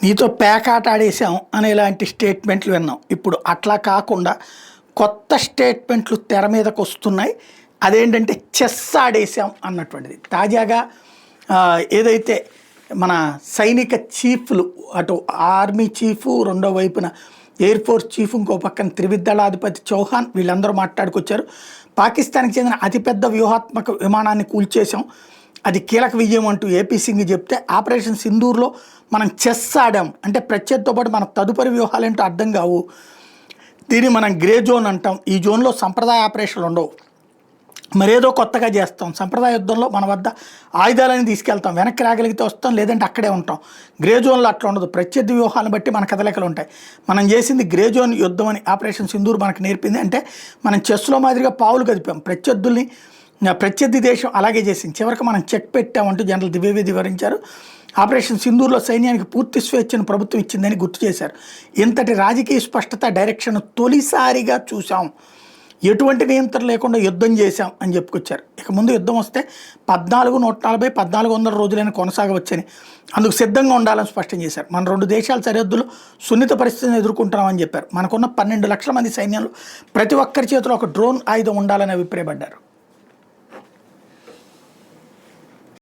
నీతో పేకాట ఆడేసాం అనేలాంటి స్టేట్మెంట్లు విన్నాం. ఇప్పుడు అట్లా కాకుండా కొత్త స్టేట్మెంట్లు తెర మీదకు వస్తున్నాయి. అదేంటంటే చెస్ ఆడేసాం అన్నటువంటిది. తాజాగా ఏదైతే మన సైనిక చీఫ్లు, అటు ఆర్మీ చీఫ్, రెండో వైపున ఎయిర్ ఫోర్స్ చీఫ్, ఇంకో పక్కన త్రివిధదళాధిపతి చౌహాన్, వీళ్ళందరూ మాట్లాడుకొచ్చారు. పాకిస్తాన్కి చెందిన అతిపెద్ద వ్యూహాత్మక విమానాన్ని కూల్చేసాం, అది కీలక విజయం అంటూ ఏపీ సింగ్ చెప్తే, ఆపరేషన్ సింధూర్లో మనం చెస్ ఆడాం అంటే ప్రత్యర్థితో పాటు మన తదుపరి వ్యూహాలు ఏంటో అర్థం కావు, దీన్ని మనం గ్రే జోన్ అంటాం, ఈ జోన్లో సంప్రదాయ ఆపరేషన్లు ఉండవు, మరేదో కొత్తగా చేస్తాం, సంప్రదాయ యుద్ధంలో మన వద్ద ఆయుధాలని తీసుకెళ్తాం, వెనక్కి రాగలిగితే వస్తాం, లేదంటే అక్కడే ఉంటాం, గ్రే జోన్లో అట్లా ఉండదు, ప్రత్యర్థి వ్యూహాలను బట్టి మన కదలికలు ఉంటాయి, మనం చేసింది గ్రే జోన్ యుద్ధం అని ఆపరేషన్ సింధూర్ మనకు నేర్పింది. అంటే మనం చెస్లో మాదిరిగా పావులు కదిపాం, ప్రత్యర్థి దేశం అలాగే చేసింది, చివరికి మనం చెక్ పెట్టామంటూ జనరల్ ద్వివేది వివరించారు. ఆపరేషన్ సింధూర్లో సైన్యానికి పూర్తి స్వేచ్ఛను ప్రభుత్వం ఇచ్చిందని గుర్తు చేశారు. ఇంతటి రాజకీయ స్పష్టత, డైరెక్షన్ తొలిసారిగా చూసాం, ఎటువంటి నియంత్రణ లేకుండా యుద్ధం చేశాం అని చెప్పుకొచ్చారు. ఇక ముందు యుద్ధం వస్తే 1440, 1400 రోజులైనా కొనసాగవచ్చని, అందుకు సిద్ధంగా ఉండాలని స్పష్టం చేశారు. మన రెండు దేశాల సరిహద్దులు సున్నిత పరిస్థితిని ఎదుర్కొంటున్నామని చెప్పారు. మనకున్న 12 లక్షల మంది సైన్యంలో ప్రతి ఒక్కరి చేతిలో ఒక డ్రోన్ ఆయుధం ఉండాలని అభిప్రాయపడ్డారు.